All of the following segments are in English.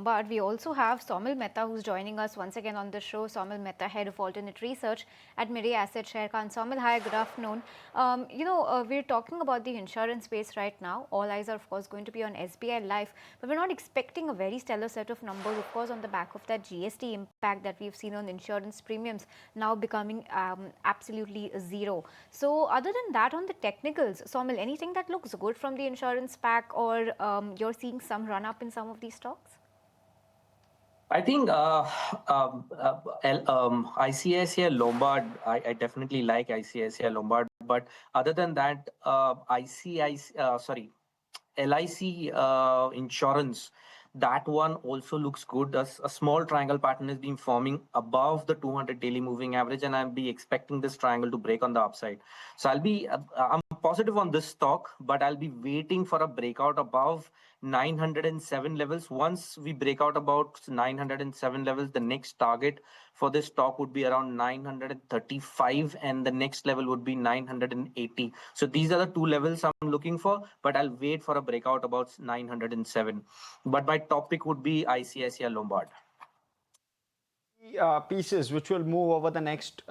Lombard, we also have Saumil Mehta, who's joining us once again on the show. Saumil Mehta, Head of Alternate Research at Mirae Asset Sharekhan. Saumil, hi, good afternoon. We're talking about the insurance space right now. All eyes are, of course, going to be on SBI Life, but we're not expecting a very stellar set of numbers, of course, on the back of that GST impact that we've seen on insurance premiums now becoming absolutely zero. So other than that, on the technicals, Saumil, anything that looks good from the insurance pack, or you're seeing some run up in some of these stocks? I think ICICI Lombard, I definitely like ICICI Lombard, but other than that, LIC insurance, that one also looks good. A small triangle pattern is being forming above the 200 daily moving average, and I'll be expecting this triangle to break on the upside. So I'm positive on this stock, but I'll be waiting for a breakout above 907 levels. Once we break out about 907 levels, the next target for this stock would be around 935, and the next level would be 980. So these are the two levels I'm looking for, but I'll wait for a breakout about 907. But my topic would be ICICI Lombard. Pieces which will move over the next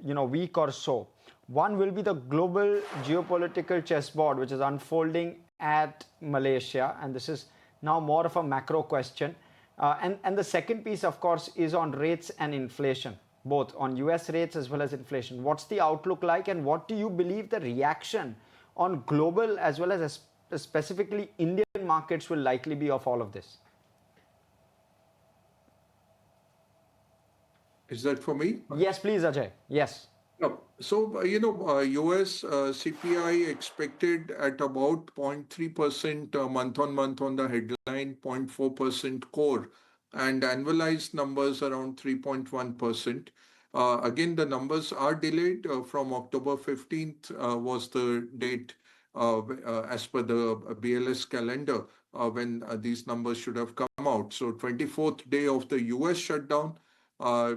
week or so. One will be the global geopolitical chessboard, which is unfolding at Malaysia, and this is now more of a macro question. And the second piece, of course, is on rates and inflation, both on US rates as well as inflation. What's the outlook like, and what do you believe the reaction on global as well as specifically Indian markets will likely be of all of this? Is that for me? Yes, please, Ajay. Yes. So, US CPI expected at about 0.3% month on month on the headline, 0.4% core, and annualized numbers around 3.1%. Again, the numbers are delayed from October 15th was the date as per the BLS calendar when these numbers should have come out. So 24th day of the US shutdown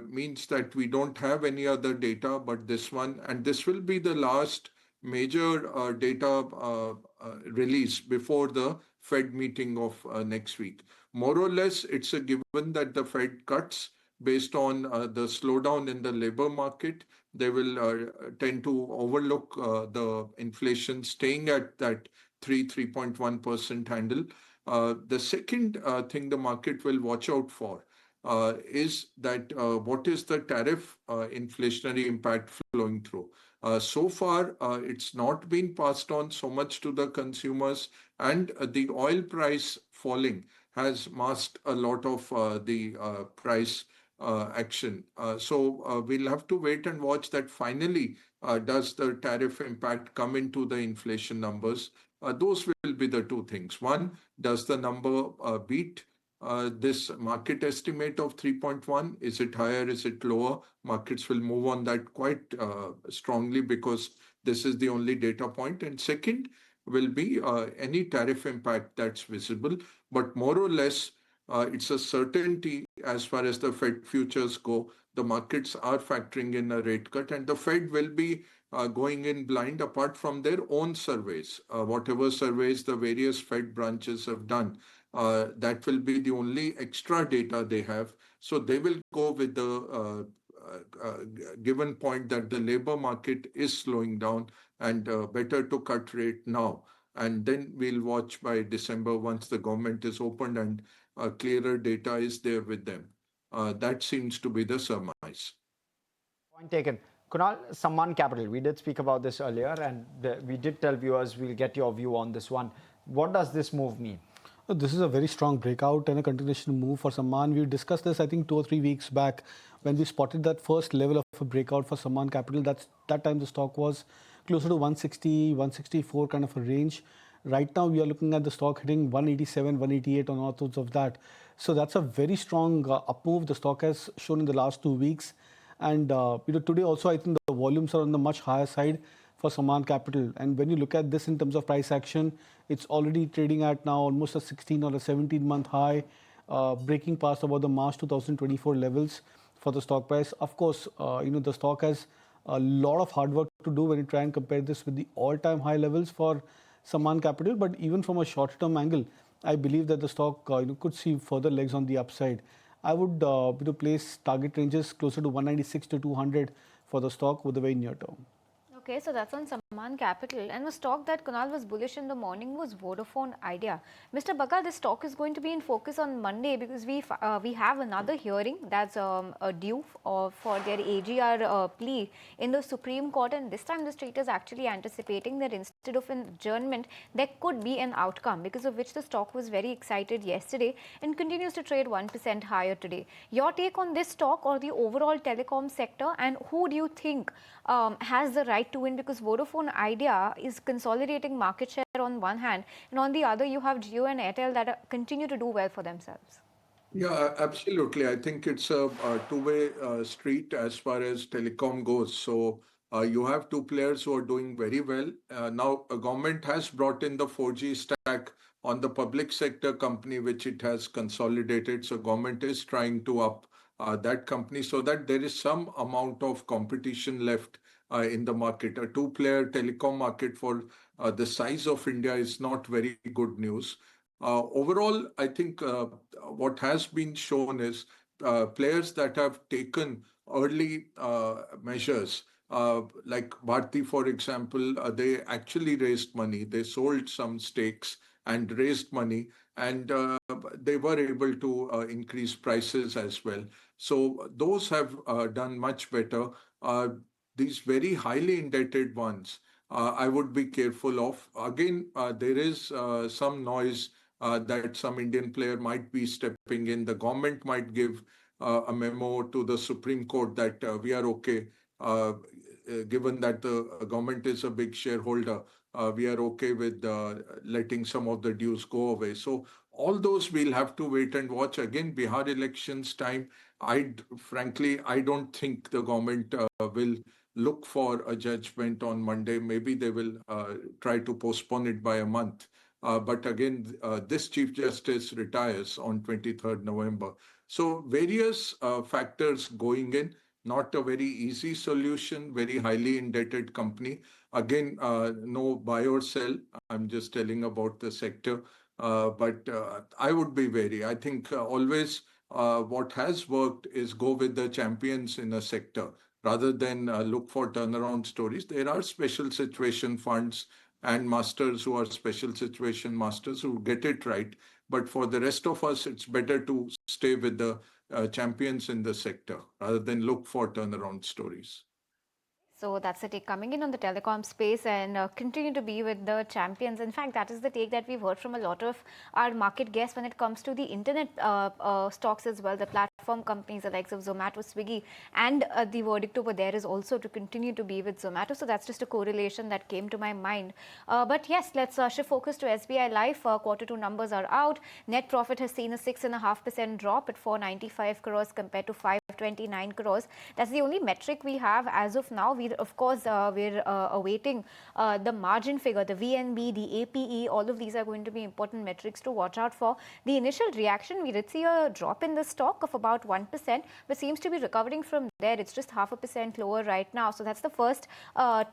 means that we don't have any other data but this one, and this will be the last major data release before the Fed meeting of next week. More or less, it's a given that the Fed cuts based on the slowdown in the labor market. They will tend to overlook the inflation staying at that 3.1% handle. The second thing the market will watch out for is that what is the tariff inflationary impact flowing through. So far, it's not been passed on so much to the consumers, and the oil price falling has masked a lot of the price action. So we'll have to wait and watch that finally does the tariff impact come into the inflation numbers. Those will be the two things. One, does the number beat this market estimate of 3.1? Is it higher? Is it lower? Markets will move on that quite strongly because this is the only data point. And second will be any tariff impact that's visible. But more or less, it's a certainty as far as the Fed futures go. The markets are factoring in a rate cut, and the Fed will be going in blind apart from their own surveys. Whatever surveys the various Fed branches have done, that will be the only extra data they have. So they will go with the given point that the labor market is slowing down and better to cut rate now. And then we'll watch by December once the government is opened and clearer data is there with them. That seems to be the surmise. Point taken. Kunal, Saman Capital, we did speak about this earlier, and we did tell viewers we'll get your view on this one. What does this move mean? This is a very strong breakout and a continuation move for Saman. We discussed this, I think, 2 or 3 weeks back when we spotted that first level of a breakout for Saman Capital. That time the stock was closer to 160, 164 kind of a range. Right now, we are looking at the stock hitting 187, 188 or north of that. So that's a very strong up move the stock has shown in the last 2 weeks. And today also, I think the volumes are on the much higher side for Saman Capital. And when you look at this in terms of price action, it's already trading at now almost a 16 or a 17-month high, breaking past about the March 2024 levels for the stock price. Of course, the stock has a lot of hard work to do when you try and compare this with the all-time high levels for Saman Capital. But even from a short-term angle, I believe that the stock could see further legs on the upside. I would place target ranges closer to 196 to 200 for the stock with the very near term. Okay, so that's on Saman Capital. And the stock that Kunal was bullish in the morning was Vodafone Idea. Mr. Baka, this stock is going to be in focus on Monday because we have another hearing that's due for their AGR plea in the Supreme Court. And this time the street is actually anticipating that instead of an adjournment, there could be an outcome, because of which the stock was very excited yesterday and continues to trade 1% higher today. Your take on this stock or the overall telecom sector, and who do you think has the right to win? Because Vodafone Idea is consolidating market share on one hand, and on the other you have Jio and Airtel that continue to do well for themselves. Yeah, absolutely. I think it's a two-way street as far as telecom goes. So you have two players who are doing very well. Now, a government has brought in the 4G stack on the public sector company, which it has consolidated. So government is trying to up that company so that there is some amount of competition left in the market. A two-player telecom market for the size of India is not very good news. Overall, I think what has been shown is players that have taken early measures, like Bharti, for example, they actually raised money. They sold some stakes and raised money, and they were able to increase prices as well. So those have done much better. These very highly indebted ones, I would be careful of. Again, there is some noise that some Indian player might be stepping in. The government might give a memo to the Supreme Court that we are okay, given that the government is a big shareholder, we are okay with letting some of the dues go away. So all those we'll have to wait and watch. Again, Bihar elections time, frankly, I don't think the government will look for a judgment on Monday. Maybe they will try to postpone it by a month. But again, this Chief Justice retires on 23rd November. So various factors going in, not a very easy solution, very highly indebted company. Again, no buy or sell. I'm just telling about the sector. But I would be wary. I think always what has worked is go with the champions in a sector rather than look for turnaround stories. There are special situation funds and masters who are special situation masters who get it right. But for the rest of us, it's better to stay with the champions in the sector rather than look for turnaround stories. So that's the take coming in on the telecom space, and continue to be with the champions. In fact, that is the take that we've heard from a lot of our market guests when it comes to the internet stocks as well. The platform companies, the likes of Zomato, Swiggy, and the verdict over there is also to continue to be with Zomato. So that's just a correlation that came to my mind. But yes, let's shift focus to SBI Life. Q2 numbers are out. Net profit has seen a 6.5% drop at 495 crores compared to 529 crores. That's the only metric we have as of now. Of course, we're awaiting the margin figure, the VNB, the APE. All of these are going to be important metrics to watch out for. The initial reaction, we did see a drop in the stock of about 1%, but seems to be recovering from there. It's just 0.5% lower right now. So that's the first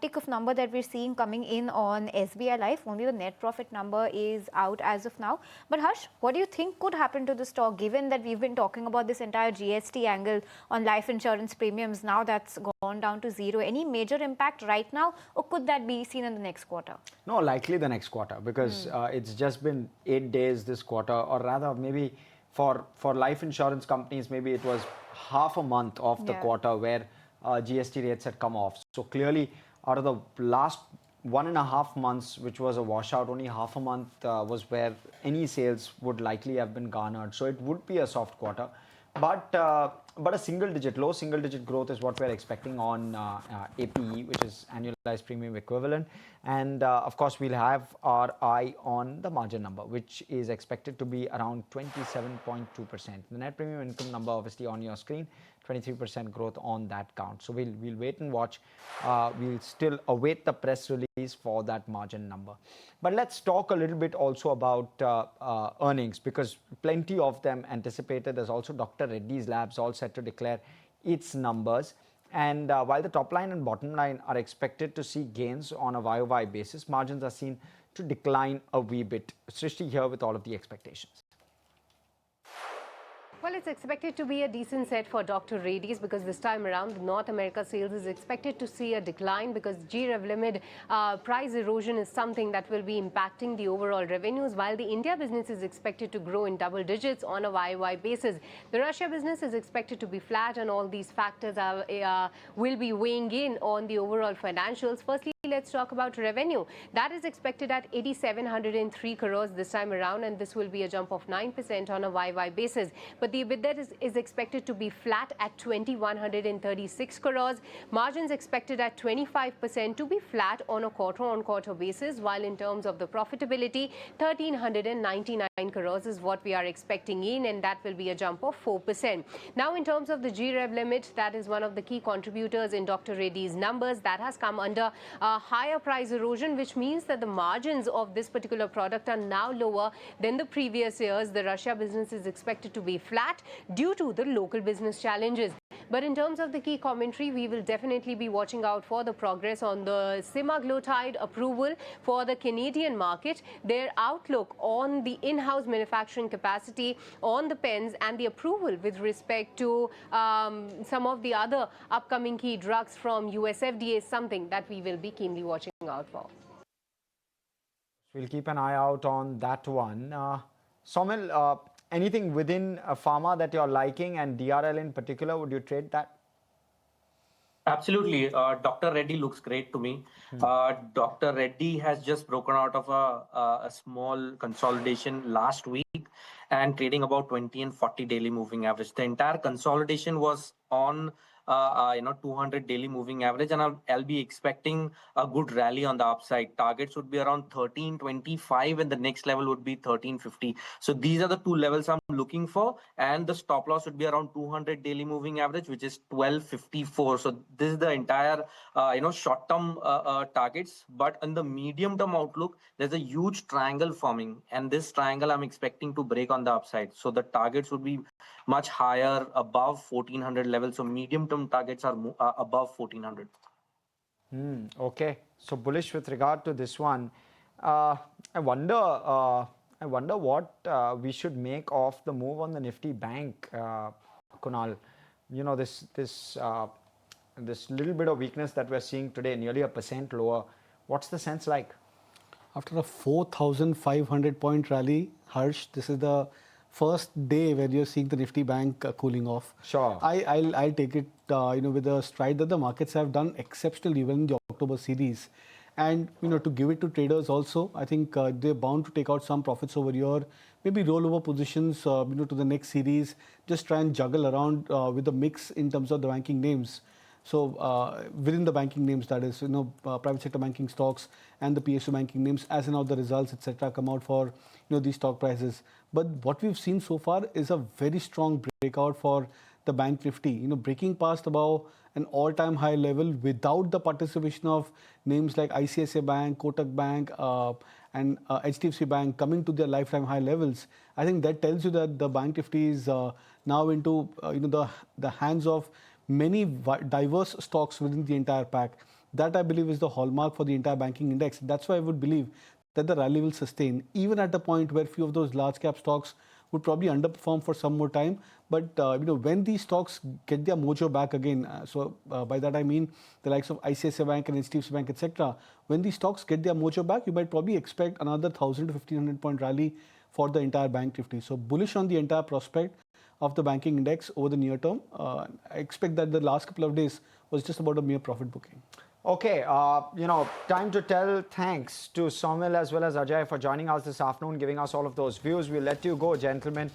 tick of number that we're seeing coming in on SBI Life. Only the net profit number is out as of now. But Harsh, what do you think could happen to the stock, given that we've been talking about this entire GST angle on life insurance premiums? Now that's gone down to zero. Any major impact right now, or could that be seen in the next quarter? No, likely the next quarter, because it's just been 8 days this quarter, or rather maybe for life insurance companies, maybe it was half a month of the quarter where GST rates had come off. So clearly out of the last 1.5 months, which was a washout, only half a month was where any sales would likely have been garnered. So it would be a soft quarter. But a low single digit growth is what we're expecting on APE, which is annualized premium equivalent. And of course, we'll have our eye on the margin number, which is expected to be around 27.2%. The net premium income number, obviously on your screen, 23% growth on that count. So we'll wait and watch. We'll still await the press release for that margin number. But let's talk a little bit also about earnings, because plenty of them anticipated. There's also Dr. Reddy's Labs all set to declare its numbers. And while the top line and bottom line are expected to see gains on a YOY basis, margins are seen to decline a wee bit. Srishti here with all of the expectations. Well, it's expected to be a decent set for Dr. Reddy's because this time around, North America sales is expected to see a decline because G-Rev limit price erosion is something that will be impacting the overall revenues, while the India business is expected to grow in double digits on a YY basis. The Russia business is expected to be flat, and all these factors will be weighing in on the overall financials. Firstly, let's talk about revenue. That is expected at 8,703 crores this time around, and this will be a jump of 9% on a YY basis. But the EBITDA is expected to be flat at 2,136 crores. Margins expected at 25% to be flat on a quarter-on-quarter basis, while in terms of the profitability, 1,399 crores is what we are expecting in, and that will be a jump of 4%. Now, in terms of the G-Rev limit, that is one of the key contributors in Dr. Reddy's numbers. That has come under higher price erosion, which means that the margins of this particular product are now lower than the previous years. The Russia business is expected to be flat due to the local business challenges. But in terms of the key commentary, we will definitely be watching out for the progress on the semaglutide approval for the Canadian market, their outlook on the in-house manufacturing capacity on the pens, and the approval with respect to some of the other upcoming key drugs from US FDA is something that we will be keenly watching out for. We'll keep an eye out on that one. Saumil, anything within pharma that you're liking, and DRL in particular, would you trade that? Absolutely. Dr. Reddy looks great to me. Dr. Reddy has just broken out of a small consolidation last week and trading about 20 and 40 daily moving average. The entire consolidation was on 200 daily moving average, and I'll be expecting a good rally on the upside. Targets would be around 1325, and the next level would be 1350. So these are the two levels I'm looking for, and the stop loss would be around 200 daily moving average, which is 1254. So this is the entire short term targets. But in the medium term outlook, there's a huge triangle forming, and this triangle I'm expecting to break on the upside. So the targets would be much higher, above 1400 levels. So medium term targets are above 1400. Okay, so bullish with regard to this one. I wonder what we should make of the move on the Nifty Bank, Kunal. You know, this little bit of weakness that we're seeing today, nearly 1% lower. What's the sense like? After a 4,500 point rally, Harsh, this is the first day where you're seeing the Nifty Bank cooling off. Sure. I'll take it with a stride that the markets have done exceptionally well in the October series. And to give it to traders also, I think they're bound to take out some profits over here, maybe roll over positions to the next series, just try and juggle around with the mix in terms of the banking names. So within the banking names, that is, private sector banking stocks and the PSU banking names, as and how the results, etc., come out for these stock prices. But what we've seen so far is a very strong breakout for the Bank Nifty, breaking past above an all-time high level without the participation of names like ICICI Bank, Kotak Bank, and HDFC Bank coming to their lifetime high levels. I think that tells you that the Bank Nifty is now into the hands of many diverse stocks within the entire pack. That, I believe, is the hallmark for the entire banking index. That's why I would believe that the rally will sustain, even at the point where few of those large cap stocks would probably underperform for some more time. But when these stocks get their mojo back again, by that I mean the likes of ICICI Bank and HDFC Bank, etc. When these stocks get their mojo back, you might probably expect another 1,000 to 1,500 point rally for the entire Bank Nifty. So bullish on the entire prospect of the banking index over the near term. I expect that the last couple of days was just about a mere profit booking. Okay, time to tell thanks to Saumil as well as Ajay for joining us this afternoon, giving us all of those views. We'll let you go, gentlemen.